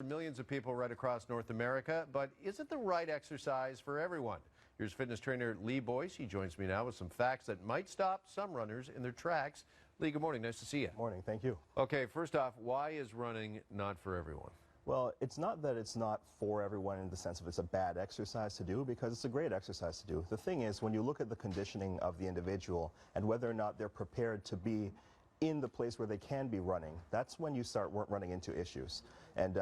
Millions of people right across North America, but is it the right exercise for everyone? Here's fitness trainer Lee Boyce. He joins me now with some facts that might stop some runners in their tracks. Lee, good morning. Nice to see you. Morning. Thank you. Okay, first off, why is running not for everyone? Well, it's not that it's not for everyone in the sense of it's a bad exercise to do, because it's a great exercise to do. The thing is, when you look at the conditioning of the individual and whether or not they're prepared to be in the place where they can be running, that's when you start running into issues. And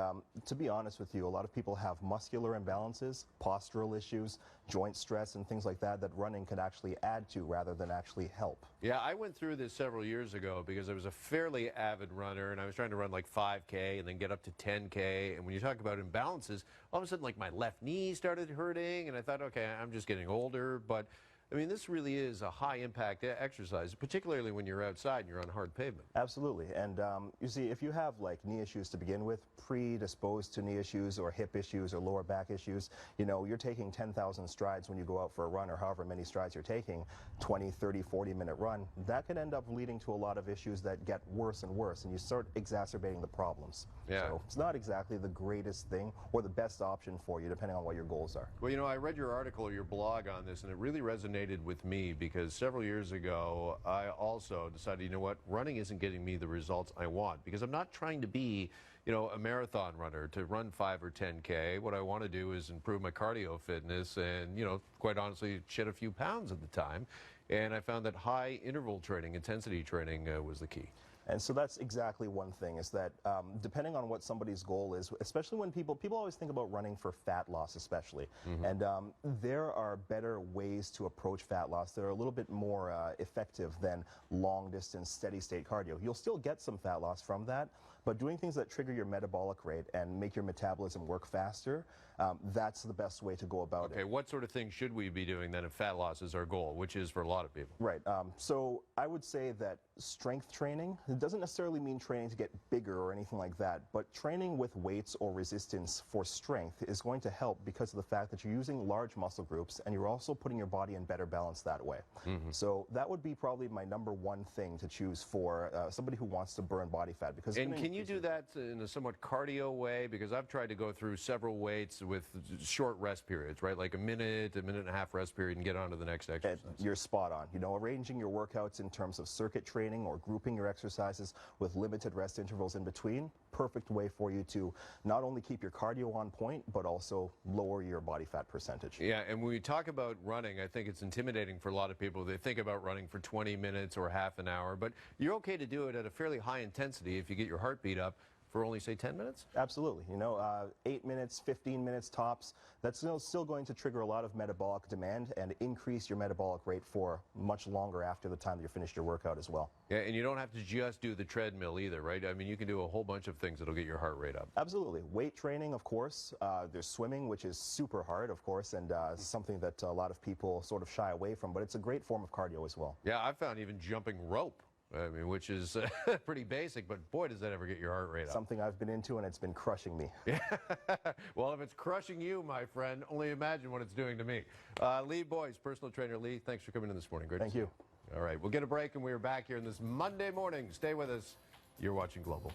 to be honest with you, a lot of people have muscular imbalances, postural issues, joint stress, and things like that running can actually add to rather than actually help. Yeah, I went through this several years ago because I was a fairly avid runner and I was trying to run like 5K and then get up to 10K. And when you talk about imbalances, all of a sudden like my left knee started hurting and I thought, okay, I'm just getting older. But I mean, this really is a high-impact exercise, particularly when you're outside and you're on hard pavement. Absolutely. And you see, if you have like knee issues to begin with, predisposed to knee issues or hip issues or lower back issues, you know, you're taking 10,000 strides when you go out for a run, or however many strides you're taking, 20, 30, 40-minute run, that could end up leading to a lot of issues that get worse and worse, and you start exacerbating the problems. Yeah. So it's not exactly the greatest thing or the best option for you, depending on what your goals are. Well, you know, I read your article or your blog on this, and it really resonated with me because several years ago, I also decided, you know what, running isn't getting me the results I want, because I'm not trying to be, you know, a marathon runner to run 5 or 10K. What I want to do is improve my cardio fitness and, you know, quite honestly, shed a few pounds at the time. And I found that high interval training, intensity training was the key. And so that's exactly one thing, is that depending on what somebody's goal is, especially when people always think about running for fat loss especially, and there are better ways to approach fat loss that are a little bit more effective than long distance steady state cardio. You'll still get some fat loss from that, but doing things that trigger your metabolic rate and make your metabolism work faster, that's the best way to go about it. Okay, what sort of things should we be doing then if fat loss is our goal, which is for a lot of people? Right. So I would say that strength training, it doesn't necessarily mean training to get bigger or anything like that, but training with weights or resistance for strength is going to help because of the fact that you're using large muscle groups and you're also putting your body in better balance that way. So that would be probably my #1 thing to choose for somebody who wants to burn body fat. Because and can you do that in a somewhat cardio way? Because I've tried to go through several weights with short rest periods, right? Like a minute and a half rest period and get on to the next exercise. You're spot on. You know, arranging your workouts in terms of circuit training or grouping your exercises with limited rest intervals in between, perfect way for you to not only keep your cardio on point, but also lower your body fat percentage. Yeah, and when we talk about running, I think it's intimidating for a lot of people. They think about running for 20 minutes or half an hour, but you're okay to do it at a fairly high intensity if you get your heartbeat up for only, say, 10 minutes? Absolutely. You know, 8 minutes, 15 minutes tops, that's still going to trigger a lot of metabolic demand and increase your metabolic rate for much longer after the time that you finished your workout as well. Yeah, and you don't have to just do the treadmill either, right? I mean, you can do a whole bunch of things that'll get your heart rate up. Absolutely. Weight training, of course. There's swimming, which is super hard, of course, and something that a lot of people sort of shy away from, but it's a great form of cardio as well. Yeah, I've found even jumping rope, I mean, which is pretty basic, but boy, does that ever get your heart rate up. Something I've been into, and it's been crushing me. Yeah. Well, if it's crushing you, my friend, only imagine what it's doing to me. Lee Boyce, personal trainer. Lee, thanks for coming in this morning. Great Thank you. All right, we'll get a break, and we're back here on this Monday morning. Stay with us. You're watching Global.